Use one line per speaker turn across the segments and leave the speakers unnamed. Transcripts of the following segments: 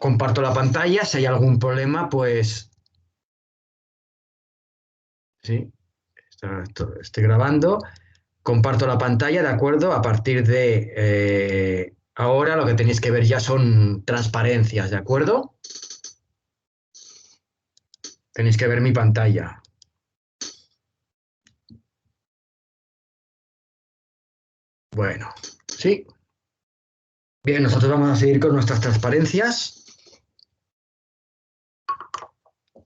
comparto la pantalla. Si hay algún problema, pues sí, estoy grabando. Comparto la pantalla, ¿de acuerdo? A partir de ahora lo que tenéis que ver ya son transparencias, ¿de acuerdo? Tenéis que ver mi pantalla. Bueno, sí. Bien, nosotros vamos a seguir con nuestras transparencias.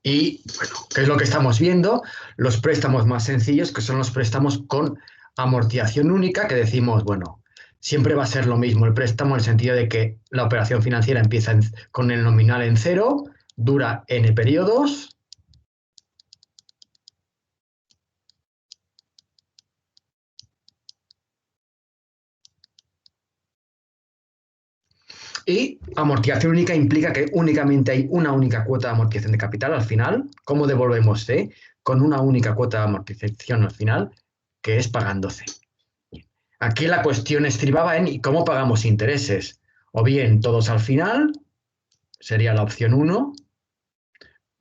Y, bueno, ¿qué es lo que estamos viendo? Los préstamos más sencillos, que son los préstamos con amortización única, que decimos, bueno, siempre va a ser lo mismo el préstamo en el sentido de que la operación financiera empieza con el nominal en cero, dura n periodos. Y amortización única implica que únicamente hay una única cuota de amortización de capital al final. ¿Cómo devolvemos C? Con una única cuota de amortización al final, que es pagando C. Aquí la cuestión estribaba en cómo pagamos intereses. O bien todos al final, sería la opción 1,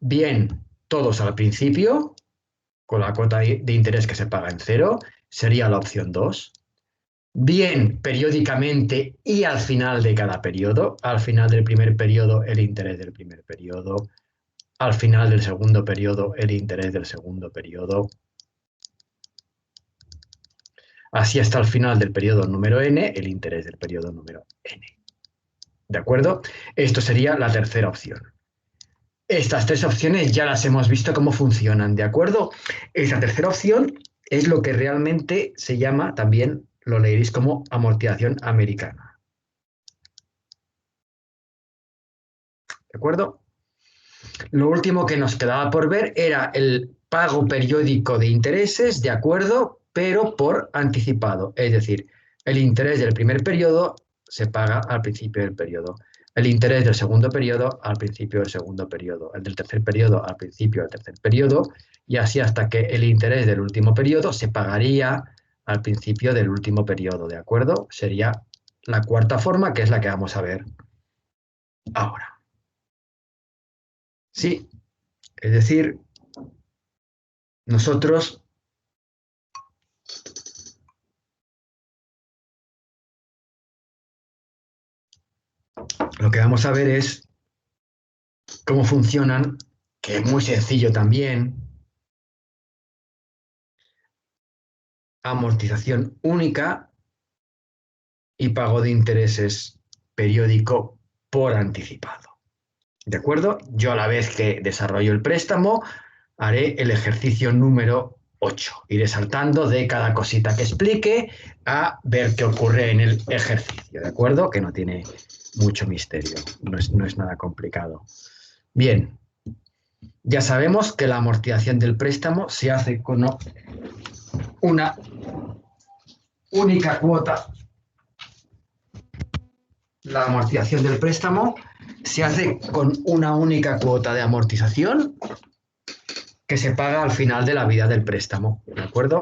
bien todos al principio, con la cuota de interés que se paga en cero, sería la opción 2. Bien periódicamente y al final de cada periodo. Al final del primer periodo, el interés del primer periodo. Al final del segundo periodo, el interés del segundo periodo. Así hasta el final del periodo número n, el interés del periodo número n. ¿De acuerdo? Esto sería la tercera opción. Estas tres opciones ya las hemos visto cómo funcionan, ¿de acuerdo? Esa tercera opción es lo que realmente se llama, también lo leeréis como amortización americana. ¿De acuerdo? Lo último que nos quedaba por ver era el pago periódico de intereses, ¿de acuerdo? Pero por anticipado. Es decir, el interés del primer periodo se paga al principio del periodo. El interés del segundo periodo al principio del segundo periodo. El del tercer periodo al principio del tercer periodo. Y así hasta que el interés del último periodo se pagaría al principio del último periodo, ¿de acuerdo? Sería la cuarta forma, que es la que vamos a ver ahora. Sí, es decir, nosotros lo que vamos a ver es cómo funcionan, que es muy sencillo también, amortización única y pago de intereses periódico por anticipado. ¿De acuerdo? Yo a la vez que desarrollo el préstamo, haré el ejercicio número 8. Iré saltando de cada cosita que explique a ver qué ocurre en el ejercicio, ¿de acuerdo? Que no tiene mucho misterio, no es nada complicado. Bien, ya sabemos que la amortización del préstamo se hace con una única cuota. La amortización del préstamo se hace con una única cuota de amortización que se paga al final de la vida del préstamo, ¿de acuerdo?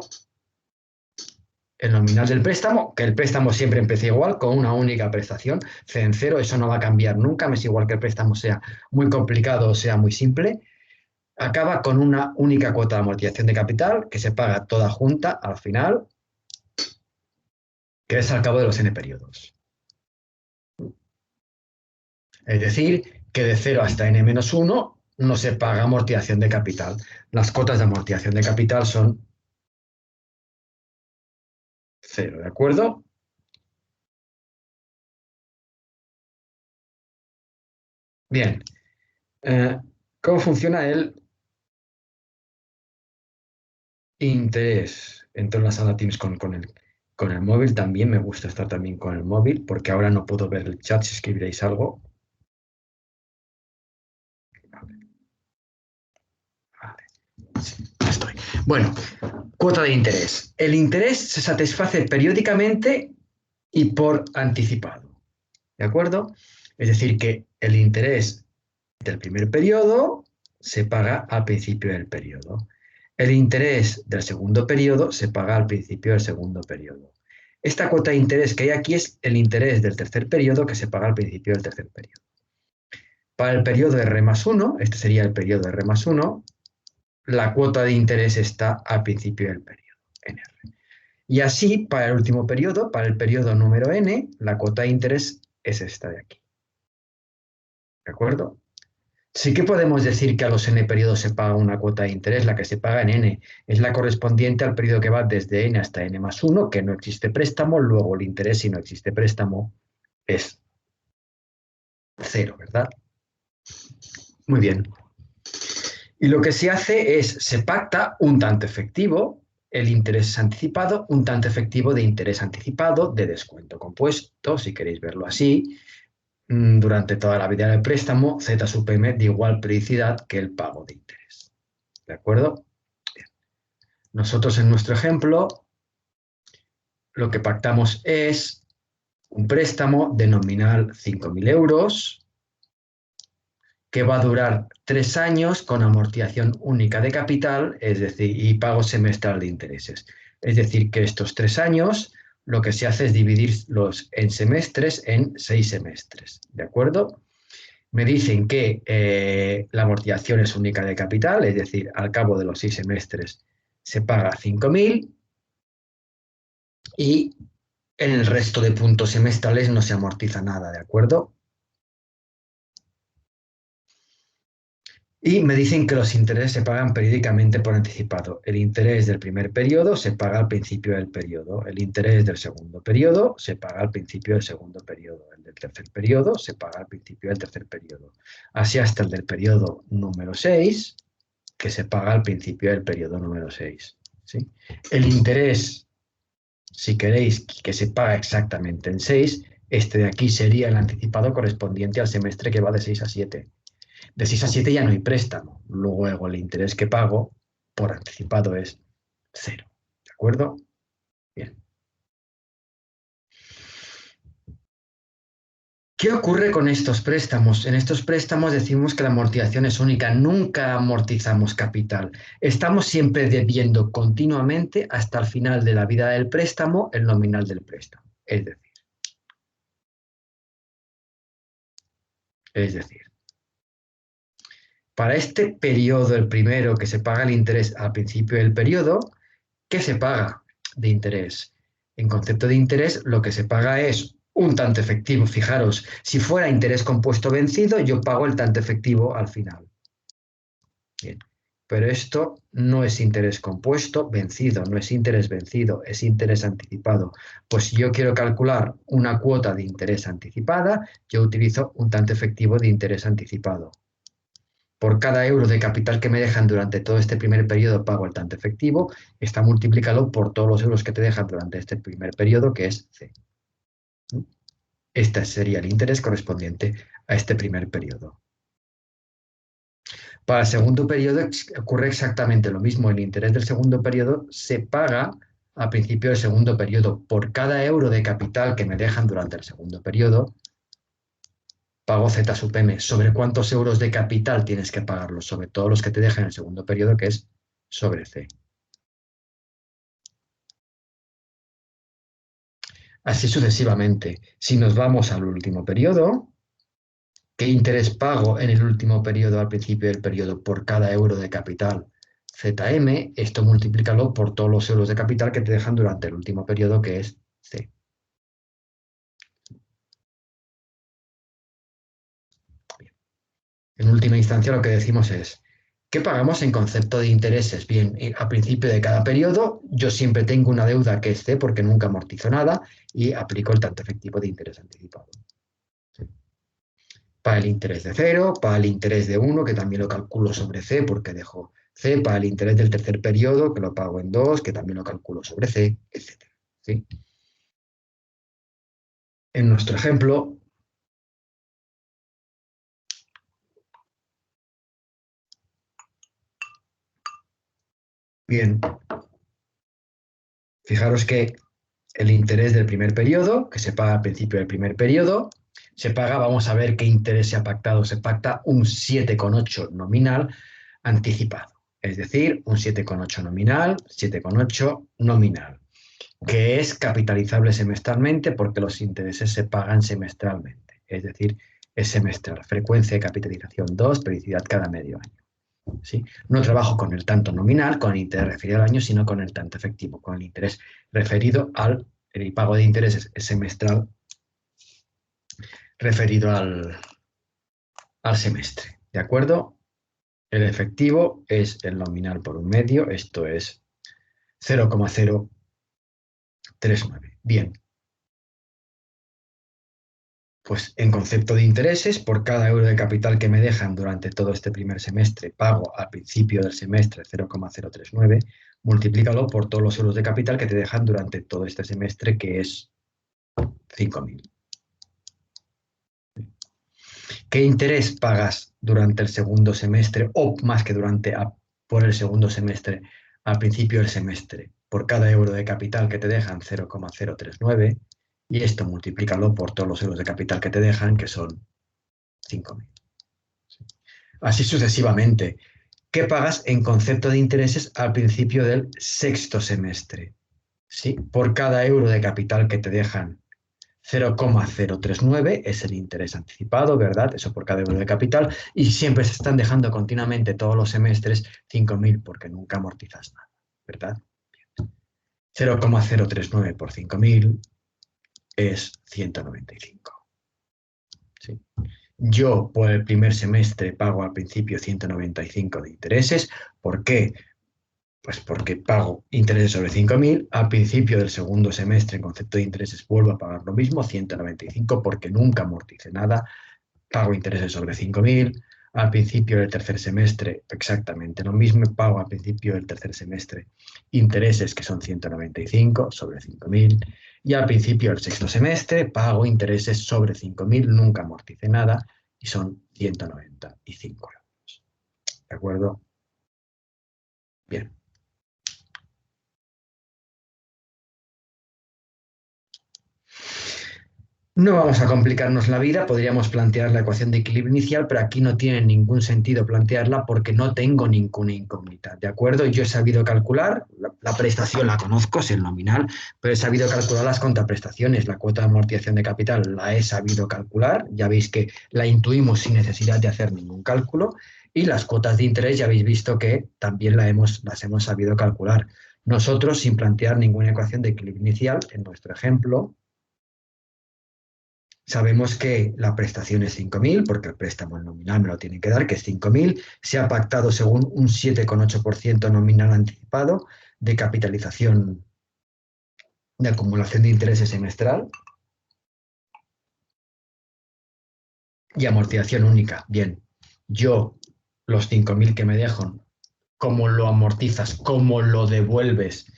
El nominal del préstamo, que el préstamo siempre empieza igual, con una única prestación, C en cero, eso no va a cambiar nunca, me es igual que el préstamo sea muy complicado o sea muy simple, acaba con una única cuota de amortización de capital que se paga toda junta al final, que es al cabo de los n periodos. Es decir, que de 0 hasta n-1 no se paga amortización de capital. Las cuotas de amortización de capital son 0, ¿de acuerdo? Bien. ¿Cómo funciona el interés? Entro en la sala Teams con el móvil. También me gusta estar también con el móvil, porque ahora no puedo ver el chat si escribiréis algo. Vale. Sí, ya estoy. Bueno, cuota de interés. El interés se satisface periódicamente y por anticipado. ¿De acuerdo? Es decir, que el interés del primer periodo se paga al principio del periodo. El interés del segundo periodo se paga al principio del segundo periodo. Esta cuota de interés que hay aquí es el interés del tercer periodo que se paga al principio del tercer periodo. Para el periodo R+1, este sería el periodo R+1, la cuota de interés está al principio del periodo, en R. Y así, para el último periodo, para el periodo número n, la cuota de interés es esta de aquí. ¿De acuerdo? Sí que podemos decir que a los n periodos se paga una cuota de interés, la que se paga en n es la correspondiente al periodo que va desde n hasta n+1, que no existe préstamo, luego el interés si no existe préstamo es 0, ¿verdad? Muy bien. Y lo que se hace es, se pacta un tanto efectivo, el interés anticipado, un tanto efectivo de interés anticipado, de descuento compuesto, si queréis verlo así, durante toda la vida del préstamo, Z sub M de igual periodicidad que el pago de interés. ¿De acuerdo? Bien. Nosotros en nuestro ejemplo lo que pactamos es un préstamo de nominal 5.000 euros que va a durar 3 años con amortización única de capital, es decir, y pago semestral de intereses. Es decir, que estos 3 años lo que se hace es dividirlos en semestres en 6 semestres, ¿de acuerdo? Me dicen que la amortización es única de capital, es decir, al cabo de los 6 semestres se paga 5.000 y en el resto de puntos semestrales no se amortiza nada, ¿de acuerdo? Y me dicen que los intereses se pagan periódicamente por anticipado. El interés del primer periodo se paga al principio del periodo. El interés del segundo periodo se paga al principio del segundo periodo. El del tercer periodo se paga al principio del tercer periodo. Así hasta el del periodo número 6, que se paga al principio del periodo número 6. ¿Sí? El interés, si queréis que se paga exactamente en 6, este de aquí sería el anticipado correspondiente al semestre que va de 6 a 7. De 6 a 7 ya no hay préstamo. Luego el interés que pago por anticipado es 0. ¿De acuerdo? Bien. ¿Qué ocurre con estos préstamos? En estos préstamos decimos que la amortización es única. Nunca amortizamos capital. Estamos siempre debiendo continuamente hasta el final de la vida del préstamo el nominal del préstamo. Es decir, para este periodo, el primero, que se paga el interés al principio del periodo, ¿qué se paga de interés? En concepto de interés, lo que se paga es un tanto efectivo. Fijaros, si fuera interés compuesto vencido, yo pago el tanto efectivo al final. Bien. Pero esto no es interés compuesto vencido, no es interés vencido, es interés anticipado. Pues si yo quiero calcular una cuota de interés anticipada, yo utilizo un tanto efectivo de interés anticipado. Por cada euro de capital que me dejan durante todo este primer periodo pago el tanto efectivo, está multiplicado por todos los euros que te dejan durante este primer periodo, que es C. Este sería el interés correspondiente a este primer periodo. Para el segundo periodo ocurre exactamente lo mismo. El interés del segundo periodo se paga al principio del segundo periodo. Por cada euro de capital que me dejan durante el segundo periodo, pago Z sub M. ¿Sobre cuántos euros de capital tienes que pagarlos? Sobre todos los que te dejan en el segundo periodo, que es sobre C. Así sucesivamente. Si nos vamos al último periodo, ¿qué interés pago en el último periodo al principio del periodo por cada euro de capital? ZM, esto multiplícalo por todos los euros de capital que te dejan durante el último periodo, que es C. Bien. En última instancia, lo que decimos es, ¿qué pagamos en concepto de intereses? Bien, a principio de cada periodo, yo siempre tengo una deuda que es C porque nunca amortizo nada y aplico el tanto efectivo de interés anticipado. ¿Sí? Para el interés de 0, para el interés de 1, que también lo calculo sobre C porque dejo C, para el interés del tercer periodo, que lo pago en 2, que también lo calculo sobre C, etc. ¿Sí? En nuestro ejemplo, bien, fijaros que el interés del primer periodo, que se paga al principio del primer periodo, se paga, vamos a ver qué interés se ha pactado, se pacta un 7,8 nominal anticipado, es decir, un 7,8 nominal, 7,8 nominal, que es capitalizable semestralmente porque los intereses se pagan semestralmente, es decir, es semestral. Frecuencia de capitalización 2, periodicidad cada medio año. ¿Sí? No trabajo con el tanto nominal, con el interés referido al año, sino con el tanto efectivo, con el interés referido al el pago de intereses es semestral referido al semestre. ¿De acuerdo? El efectivo es el nominal por un medio, esto es 0,039. Bien, pues en concepto de intereses, por cada euro de capital que me dejan durante todo este primer semestre, pago al principio del semestre 0,039, multiplícalo por todos los euros de capital que te dejan durante todo este semestre, que es 5.000. ¿Qué interés pagas durante el segundo semestre o más que por el segundo semestre al principio del semestre? Por cada euro de capital que te dejan 0,039 y esto multiplícalo por todos los euros de capital que te dejan, que son 5.000. Así sucesivamente. ¿Qué pagas en concepto de intereses al principio del sexto semestre? ¿Sí? Por cada euro de capital que te dejan 0,039 es el interés anticipado, ¿verdad? Eso por cada euro de capital. Y siempre se están dejando continuamente todos los semestres 5.000 porque nunca amortizas nada, ¿verdad? 0,039 por 5.000 es 195. ¿Sí? Yo por el primer semestre pago al principio 195 de intereses. ¿Por qué? Pues porque pago intereses sobre 5.000. Al principio del segundo semestre, en concepto de intereses, vuelvo a pagar lo mismo, 195, porque nunca amorticé nada. Pago intereses sobre 5.000. Al principio del tercer semestre, exactamente lo mismo. Pago al principio del tercer semestre intereses que son 195 sobre 5.000. Y al principio del sexto semestre, pago intereses sobre 5.000. Nunca amorticé nada y son 195 euros. ¿De acuerdo? Bien. No vamos a complicarnos la vida, podríamos plantear la ecuación de equilibrio inicial, pero aquí no tiene ningún sentido plantearla porque no tengo ninguna incógnita, ¿de acuerdo? Yo he sabido calcular, la prestación la conozco, es el nominal, pero he sabido calcular las contraprestaciones, la cuota de amortización de capital la he sabido calcular, ya veis que la intuimos sin necesidad de hacer ningún cálculo, y las cuotas de interés ya habéis visto que también las hemos sabido calcular. Nosotros, sin plantear ninguna ecuación de equilibrio inicial, en nuestro ejemplo, sabemos que la prestación es 5.000, porque el préstamo nominal me lo tienen que dar, que es 5.000. Se ha pactado según un 7,8% nominal anticipado de capitalización de acumulación de intereses semestral y amortización única. Bien, yo los 5.000 que me dejan, ¿cómo lo amortizas? ¿Cómo lo devuelves?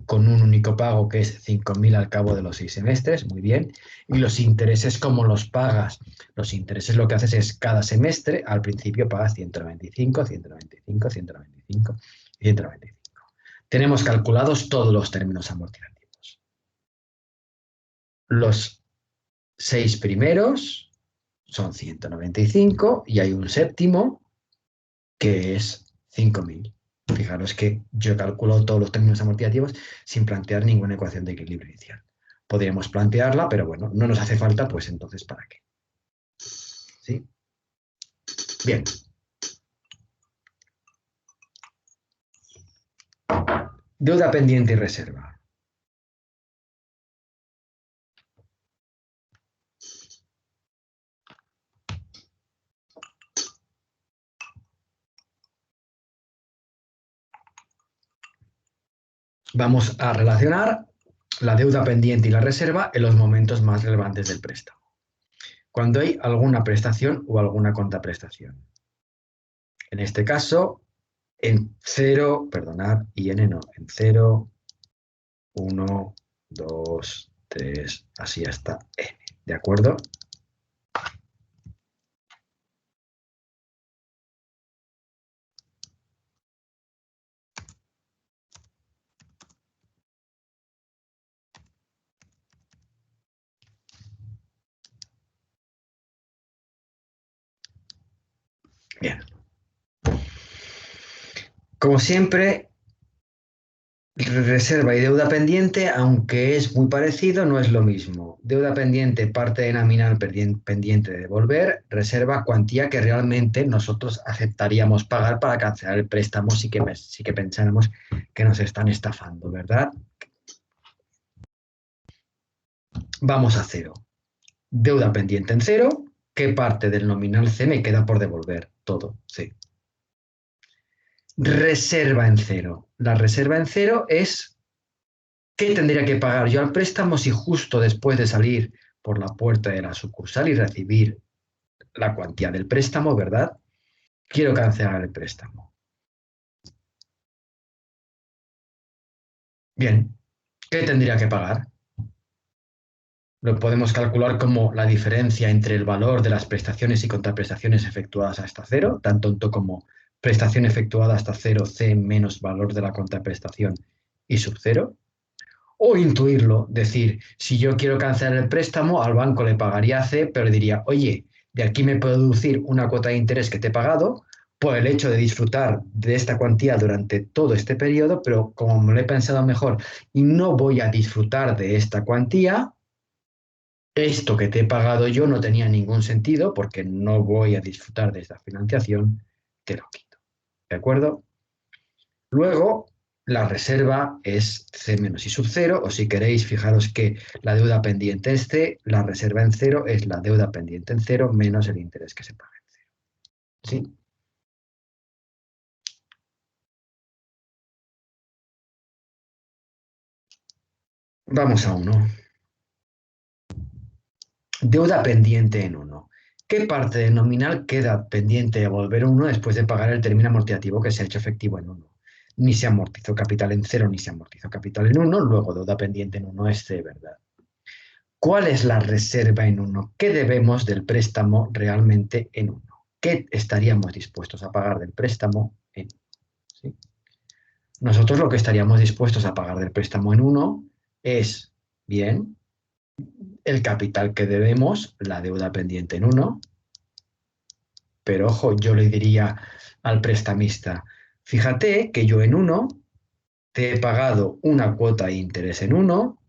Con un único pago que es 5.000 al cabo de los 6 semestres, muy bien. Y los intereses, ¿cómo los pagas? Los intereses lo que haces es cada semestre, al principio pagas 195, 195, 195 y 195. Tenemos calculados todos los términos amortizativos. Los 6 primeros son 195 y hay un séptimo que es 5.000. Fijaros que yo he calculado todos los términos amortizativos sin plantear ninguna ecuación de equilibrio inicial. Podríamos plantearla, pero bueno, no nos hace falta, pues entonces, ¿para qué? ¿Sí? Bien. Deuda pendiente y reserva. Vamos a relacionar la deuda pendiente y la reserva en los momentos más relevantes del préstamo. Cuando hay alguna prestación o alguna contraprestación. En este caso, en 0, perdonad, y en no, en 0, 1, 2, 3, así hasta n. ¿De acuerdo? Bien. Como siempre, Reserva y deuda pendiente, aunque es muy parecido, no es lo mismo. Deuda pendiente, parte de nominal pendiente de devolver, reserva cuantía que realmente nosotros aceptaríamos pagar para cancelar el préstamo sí que pensáramos que nos están estafando, ¿verdad? Vamos a cero. Deuda pendiente en cero, ¿qué parte del nominal C me queda por devolver? Todo, sí. Reserva en cero. La reserva en cero es ¿qué tendría que pagar yo al préstamo si justo después de salir por la puerta de la sucursal y recibir la cuantía del préstamo, ¿verdad? Quiero cancelar el préstamo. Bien, ¿qué tendría que pagar? Lo podemos calcular como la diferencia entre el valor de las prestaciones y contraprestaciones efectuadas hasta cero, tan tonto como prestación efectuada hasta cero, C menos valor de la contraprestación y sub cero. O intuirlo, decir, si yo quiero cancelar el préstamo, al banco le pagaría C, pero le diría, oye, de aquí me puedo deducir una cuota de interés que te he pagado por el hecho de disfrutar de esta cuantía durante todo este periodo, pero como me lo he pensado mejor y no voy a disfrutar de esta cuantía, esto que te he pagado yo no tenía ningún sentido porque no voy a disfrutar de esta financiación, te lo quito. ¿De acuerdo? Luego, la reserva es C menos I sub cero, o si queréis, fijaros que la deuda pendiente es C, la reserva en cero es la deuda pendiente en cero menos el interés que se paga en cero. ¿Sí? Vamos a uno. Deuda pendiente en uno. ¿Qué parte del nominal queda pendiente de devolver uno después de pagar el término amortizativo que se ha hecho efectivo en uno? Ni se amortizó capital en cero, ni se amortizó capital en uno, luego deuda pendiente en uno es C, ¿verdad? ¿Cuál es la reserva en uno? ¿Qué debemos del préstamo realmente en uno? ¿Qué estaríamos dispuestos a pagar del préstamo en uno? ¿Sí? Nosotros lo que estaríamos dispuestos a pagar del préstamo en uno es, bien, el capital que debemos, la deuda pendiente en uno, pero ojo, yo le diría al prestamista, fíjate que yo en uno te he pagado una cuota de interés en uno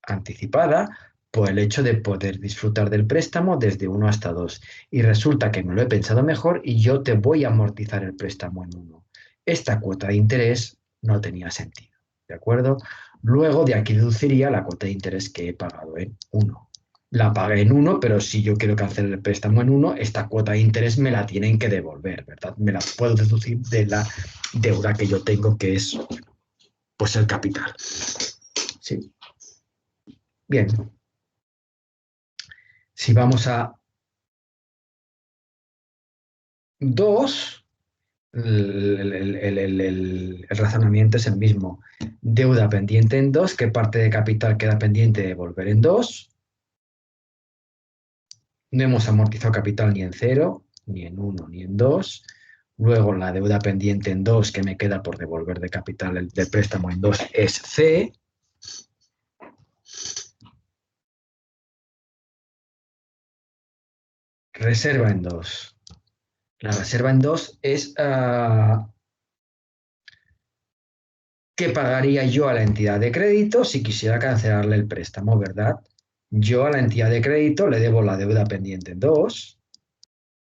anticipada por el hecho de poder disfrutar del préstamo desde uno hasta 2. Y resulta que me lo he pensado mejor y yo te voy a amortizar el préstamo en uno. Esta cuota de interés no tenía sentido, ¿de acuerdo? Luego de aquí deduciría la cuota de interés que he pagado en uno. La pagué en uno, pero si yo quiero cancelar el préstamo en uno, esta cuota de interés me la tienen que devolver, ¿verdad? Me la puedo deducir de la deuda que yo tengo, que es pues el capital. Sí. Bien. Si vamos a 2, el razonamiento es el mismo. Deuda pendiente en 2, ¿qué parte de capital queda pendiente de devolver en 2? No hemos amortizado capital ni en 0, ni en 1, ni en 2. Luego la deuda pendiente en 2 que me queda por devolver de capital del préstamo en 2 es C. Reserva en 2. La reserva en 2 es ¿qué pagaría yo a la entidad de crédito si quisiera cancelarle el préstamo, verdad? Yo a la entidad de crédito le debo la deuda pendiente en 2,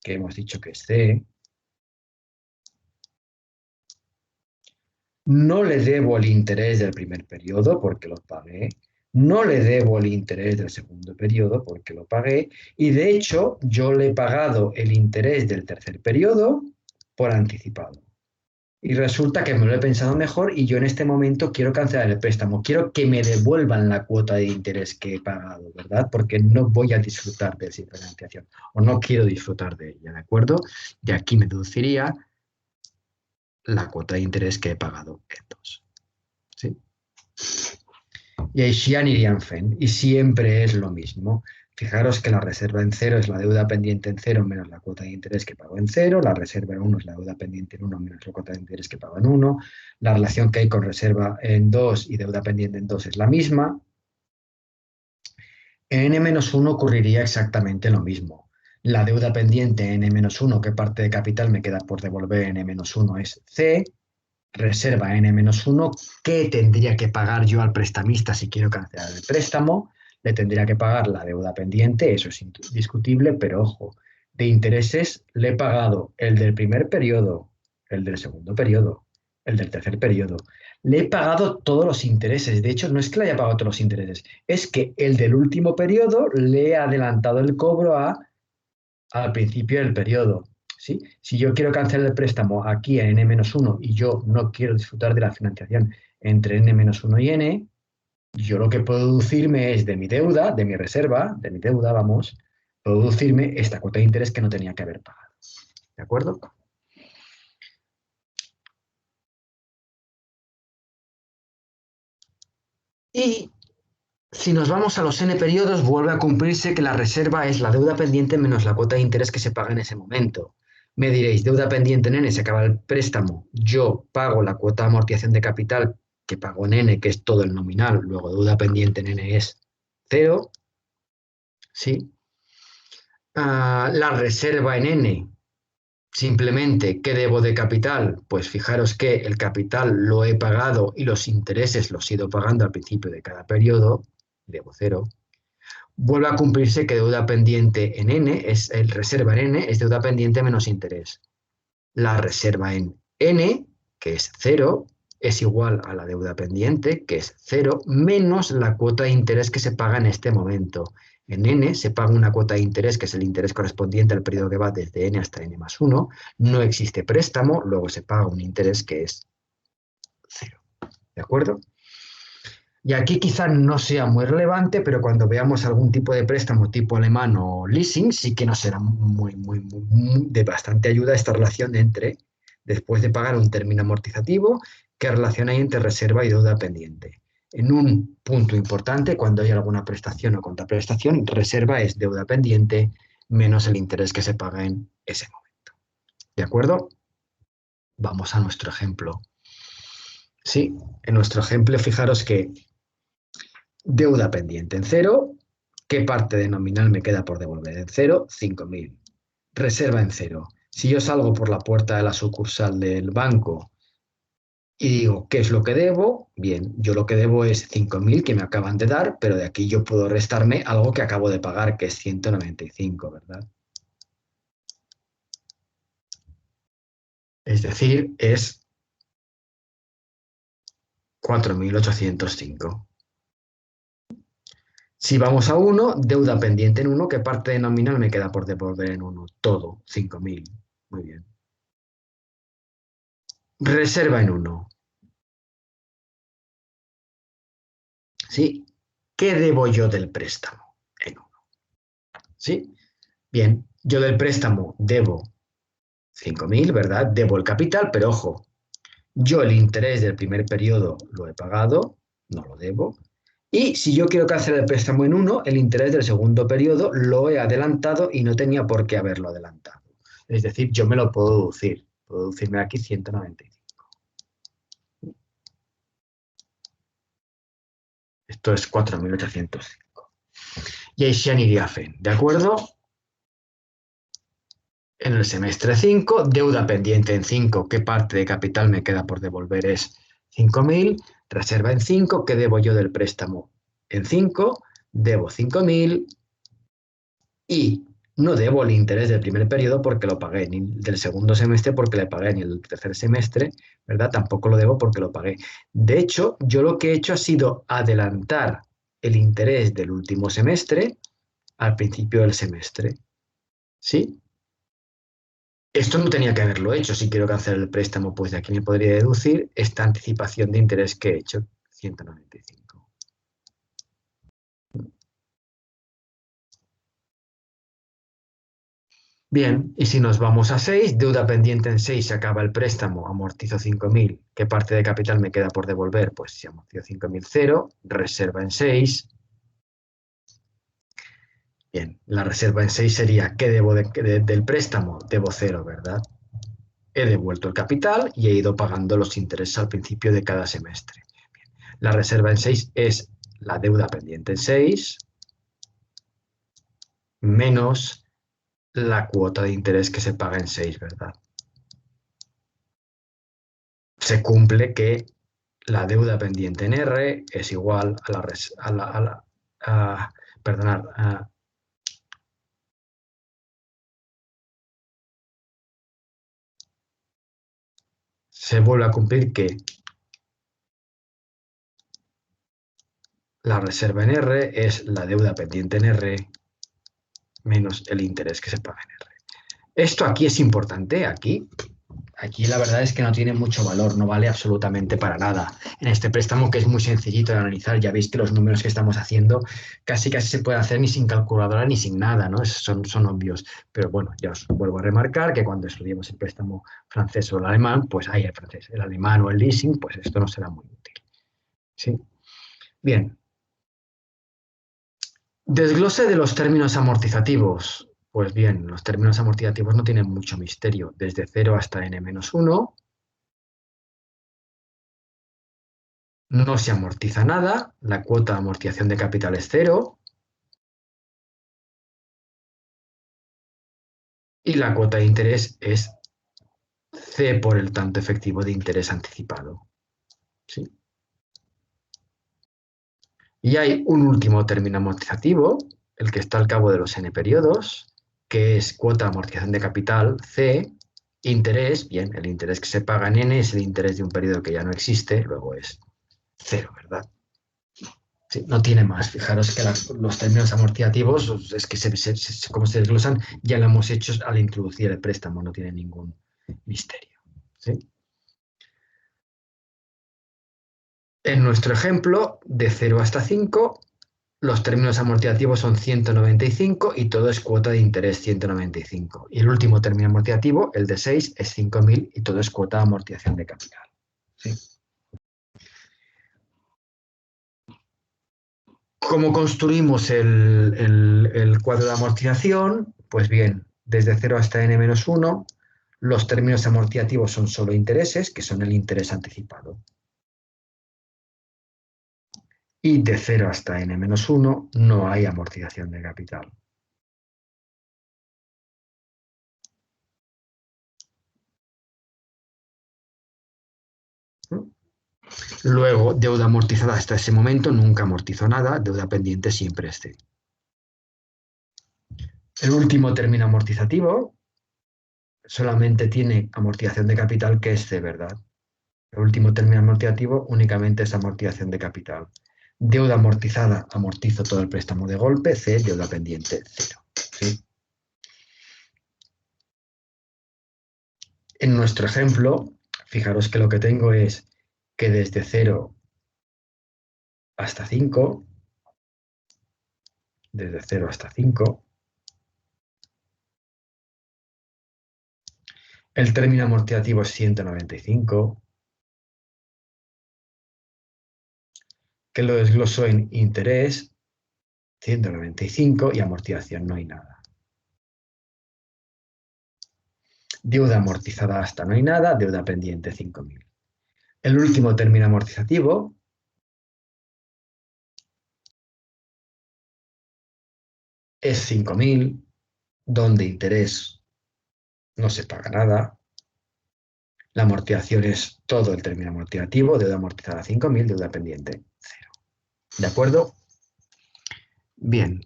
que hemos dicho que es C. No le debo el interés del primer periodo porque lo pagué. No le debo el interés del segundo periodo porque lo pagué. Y de hecho, yo le he pagado el interés del tercer periodo por anticipado. Y resulta que me lo he pensado mejor y yo en este momento quiero cancelar el préstamo. Quiero que me devuelvan la cuota de interés que he pagado, ¿verdad? Porque no voy a disfrutar de esa financiación o no quiero disfrutar de ella, ¿de acuerdo? De aquí me deduciría la cuota de interés que he pagado en 2. ¿Sí? Y així anirían fent. Y siempre es lo mismo. Fijaros que la reserva en cero es la deuda pendiente en cero menos la cuota de interés que pago en cero. La reserva en 1 es la deuda pendiente en 1 menos la cuota de interés que pago en 1. La relación que hay con reserva en 2 y deuda pendiente en 2 es la misma. En n-1 ocurriría exactamente lo mismo. La deuda pendiente en n-1, ¿qué parte de capital me queda por devolver en n-1 es C. reserva n-1, ¿qué tendría que pagar yo al prestamista si quiero cancelar el préstamo? Le tendría que pagar la deuda pendiente, eso es indiscutible, pero ojo, de intereses le he pagado el del primer periodo, el del segundo periodo, el del tercer periodo. Le he pagado todos los intereses. De hecho, no es que le haya pagado todos los intereses, es que el del último periodo le he adelantado el cobro al principio del periodo. ¿Sí? Si yo quiero cancelar el préstamo aquí en n-1 y yo no quiero disfrutar de la financiación entre n-1 y n, yo lo que puedo deducirme es de mi deuda, de mi reserva, de mi deuda, vamos, puedo deducirme esta cuota de interés que no tenía que haber pagado. ¿De acuerdo? Y si nos vamos a los n periodos, vuelve a cumplirse que la reserva es la deuda pendiente menos la cuota de interés que se paga en ese momento. Me diréis, deuda pendiente en n, se acaba el préstamo, yo pago la cuota de amortización de capital que pago en n, que es todo el nominal, luego deuda pendiente en n es cero, ¿sí? La reserva en n, simplemente, ¿qué debo de capital? Pues fijaros que el capital lo he pagado y los intereses los he ido pagando al principio de cada periodo, debo cero. Vuelve a cumplirse que deuda pendiente en n, es el reserva en n, es deuda pendiente menos interés. La reserva en n, que es cero, es igual a la deuda pendiente, que es cero, menos la cuota de interés que se paga en este momento. En n se paga una cuota de interés, que es el interés correspondiente al periodo que va desde n hasta n+1. No existe préstamo, luego se paga un interés que es cero. ¿De acuerdo? Y aquí quizá no sea muy relevante, pero cuando veamos algún tipo de préstamo tipo alemán o leasing, sí que nos será de bastante ayuda esta relación entre, después de pagar un término amortizativo, qué relación hay entre reserva y deuda pendiente. En un punto importante, cuando hay alguna prestación o contraprestación, reserva es deuda pendiente menos el interés que se paga en ese momento. ¿De acuerdo? Vamos a nuestro ejemplo. Sí, en nuestro ejemplo, fijaros que deuda pendiente en cero. ¿Qué parte de nominal me queda por devolver en cero? 5.000. Reserva en cero. Si yo salgo por la puerta de la sucursal del banco y digo, ¿qué es lo que debo? Bien, yo lo que debo es 5.000 que me acaban de dar, pero de aquí yo puedo restarme algo que acabo de pagar, que es 195, ¿verdad? Es decir, es 4.805. Si vamos a 1, deuda pendiente en 1, ¿qué parte de nominal me queda por devolver en 1? Todo, 5.000. Muy bien. Reserva en 1. ¿Sí? ¿Qué debo yo del préstamo? En 1. ¿Sí? Bien, yo del préstamo debo 5.000, ¿verdad? Debo el capital, pero ojo, yo el interés del primer periodo lo he pagado, no lo debo. Y si yo quiero cancelar el préstamo en 1, el interés del segundo periodo lo he adelantado y no tenía por qué haberlo adelantado. Es decir, yo me lo puedo deducir. Puedo deducirme aquí 195. Esto es 4.805. Y ahí se iría FEN, ¿de acuerdo? En el semestre 5, deuda pendiente en 5, ¿qué parte de capital me queda por devolver? Es 5.000, reserva en 5, ¿qué debo yo del préstamo? En 5, debo 5.000 y no debo el interés del primer periodo porque lo pagué, ni del segundo semestre porque le pagué, ni el tercer semestre, ¿verdad? Tampoco lo debo porque lo pagué. De hecho, yo lo que he hecho ha sido adelantar el interés del último semestre al principio del semestre, ¿sí? Esto no tenía que haberlo hecho. Si quiero cancelar el préstamo, pues de aquí me podría deducir esta anticipación de interés que he hecho, 195. Bien, y si nos vamos a 6, deuda pendiente en 6, se acaba el préstamo, amortizo 5.000. ¿Qué parte de capital me queda por devolver? Pues si amortizo 5.000, 0, reserva en 6. Bien, la reserva en 6 sería, ¿qué debo del préstamo? Debo 0, ¿verdad? He devuelto el capital y he ido pagando los intereses al principio de cada semestre. La reserva en 6 es la deuda pendiente en 6 menos la cuota de interés que se paga en 6, ¿verdad? se cumple que la deuda pendiente en R es igual a se vuelve a cumplir que la reserva en R es la deuda pendiente en R menos el interés que se paga en R. Esto aquí es importante, aquí la verdad es que no tiene mucho valor, no vale absolutamente para nada. En este préstamo, que es muy sencillito de analizar, ya veis que los números que estamos haciendo casi se puede hacer ni sin calculadora ni sin nada, ¿no? Son obvios. Pero bueno, ya os vuelvo a remarcar que cuando estudiemos el préstamo francés o el alemán, pues hay el francés, el alemán o el leasing, pues esto no será muy útil. ¿Sí? Bien. Desglose de los términos amortizativos. Pues bien, los términos amortizativos no tienen mucho misterio. Desde 0 hasta n-1 no se amortiza nada, la cuota de amortización de capital es 0 y la cuota de interés es C por el tanto efectivo de interés anticipado. ¿Sí? Y hay un último término amortizativo, el que está al cabo de los n periodos, que es cuota de amortización de capital, C, interés, bien, el interés que se paga en n es el interés de un periodo que ya no existe, luego es 0, ¿verdad? Sí, no tiene más. Fijaros que los términos amortizativos, es que como se desglosan, ya lo hemos hecho al introducir el préstamo, no tiene ningún misterio. ¿Sí? En nuestro ejemplo, de 0 hasta 5, los términos amortizativos son 195 y todo es cuota de interés 195. Y el último término amortizativo, el de 6, es 5.000 y todo es cuota de amortización de capital. ¿Sí? ¿Cómo construimos el cuadro de amortización? Pues bien, desde 0 hasta n-1, los términos amortizativos son solo intereses, que son el interés anticipado. Y de 0 hasta n-1 no hay amortización de capital. Luego, deuda amortizada hasta ese momento nunca amortizó nada, deuda pendiente siempre es C. El último término amortizativo solamente tiene amortización de capital, que es C, ¿verdad? El último término amortizativo únicamente es amortización de capital. Deuda amortizada, amortizo todo el préstamo de golpe, C, deuda pendiente, 0. ¿Sí? En nuestro ejemplo, fijaros que lo que tengo es que desde 0 hasta 5, desde 0 hasta 5, el término amortizativo es 195, que lo desgloso en interés, 195, y amortización no hay nada. Deuda amortizada hasta no hay nada, deuda pendiente 5.000. El último término amortizativo es 5.000, donde interés no se paga nada. La amortización es todo el término amortizativo, deuda amortizada 5.000, deuda pendiente 0. ¿De acuerdo? Bien.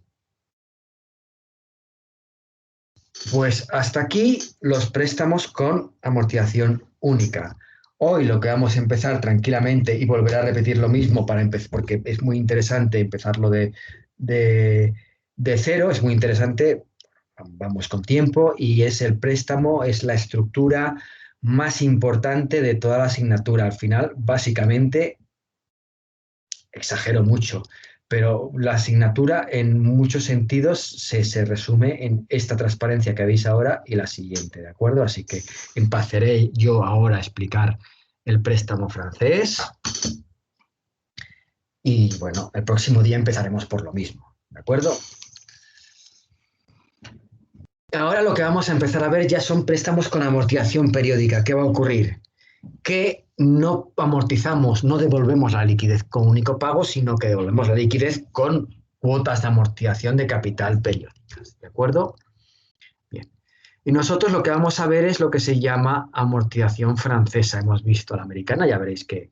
Pues hasta aquí los préstamos con amortización única. Hoy lo que vamos a empezar tranquilamente y volver a repetir lo mismo para empezar, porque es muy interesante empezarlo de cero, es muy interesante, vamos con tiempo, y es el préstamo, es la estructura más importante de toda la asignatura. Al final, básicamente, exagero mucho, pero la asignatura en muchos sentidos se resume en esta transparencia que veis ahora y la siguiente, ¿de acuerdo? Así que empezaré yo ahora a explicar el préstamo francés y bueno, el próximo día empezaremos por lo mismo, ¿de acuerdo? Ahora lo que vamos a empezar a ver ya son préstamos con amortización periódica. ¿Qué va a ocurrir? Que no amortizamos, no devolvemos la liquidez con único pago, sino que devolvemos la liquidez con cuotas de amortización de capital periódicas. ¿De acuerdo? Bien. Y nosotros lo que vamos a ver es lo que se llama amortización francesa. Hemos visto la americana, ya veréis que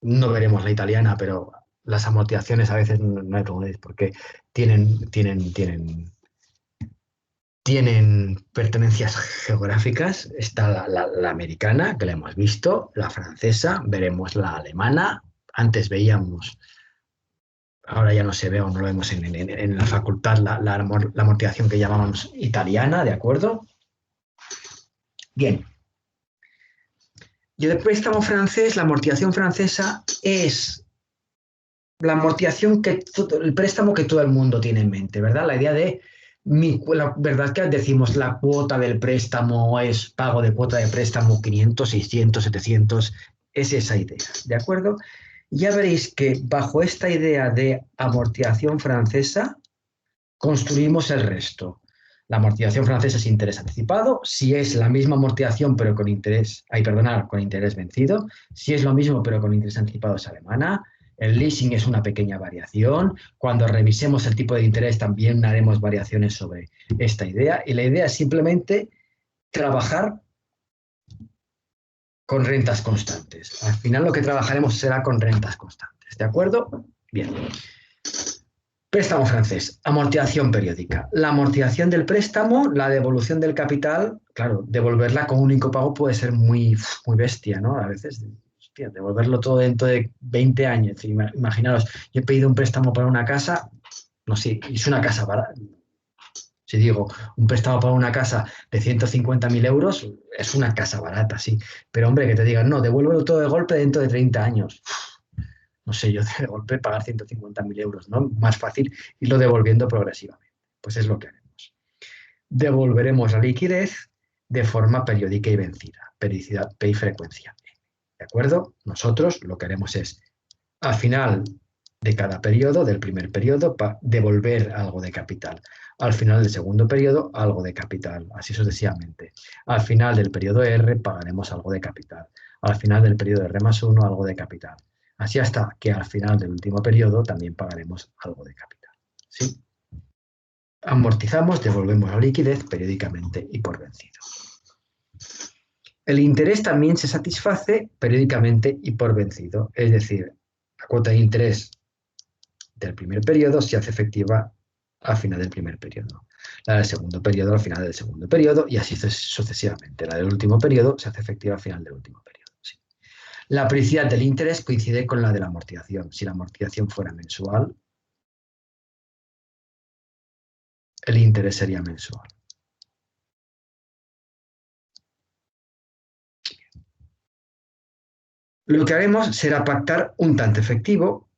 no veremos la italiana, pero las amortizaciones a veces no hay problema porque tienen pertenencias geográficas. Está la americana, que la hemos visto, la francesa, veremos la alemana. Antes veíamos, ahora ya no se ve o no lo vemos en la facultad, la amortización que llamábamos italiana, ¿de acuerdo? Bien. Y el préstamo francés, la amortización francesa es la amortización el préstamo que todo el mundo tiene en mente, ¿verdad? La idea de, la verdad que decimos la cuota del préstamo es pago de cuota de préstamo 500, 600, 700, es esa idea, ¿de acuerdo? Ya veréis que bajo esta idea de amortización francesa construimos el resto. La amortización francesa es interés anticipado. Si es la misma amortización pero con interés, con interés vencido. Si es lo mismo pero con interés anticipado es alemana. El leasing es una pequeña variación. Cuando revisemos el tipo de interés también haremos variaciones sobre esta idea. Y la idea es simplemente trabajar con rentas constantes. Al final lo que trabajaremos será con rentas constantes. ¿De acuerdo? Bien. Préstamo francés, amortización periódica. La amortización del préstamo, la devolución del capital, claro, devolverla con único pago puede ser muy bestia, ¿no? A veces, hostia, devolverlo todo dentro de 20 años. Imaginaros, yo he pedido un préstamo para una casa, no sé, es una casa barata. Si digo, un préstamo para una casa de 150.000 euros, es una casa barata, sí. Pero hombre, que te digan, no, devuélvelo todo de golpe dentro de 30 años. No sé, yo de golpe pagar 150.000 euros, ¿no? Más fácil irlo devolviendo progresivamente. Pues es lo que haremos. Devolveremos la liquidez de forma periódica y vencida. Periodicidad P y frecuencia. ¿De acuerdo? Nosotros lo que haremos es, al final de cada periodo, del primer periodo, devolver algo de capital. Al final del segundo periodo, algo de capital. Así sucesivamente. Al final del periodo R, pagaremos algo de capital. Al final del periodo R+1, algo de capital. Así hasta que al final del último periodo también pagaremos algo de capital. ¿Sí? Amortizamos, devolvemos la liquidez periódicamente y por vencido. El interés también se satisface periódicamente y por vencido. Es decir, la cuota de interés del primer periodo se hace efectiva al final del primer periodo. La del segundo periodo al final del segundo periodo y así sucesivamente. La del último periodo se hace efectiva al final del último periodo. Sí. La periodicidad del interés coincide con la de la amortización. Si la amortización fuera mensual, el interés sería mensual. Lo que haremos será pactar un tanto efectivo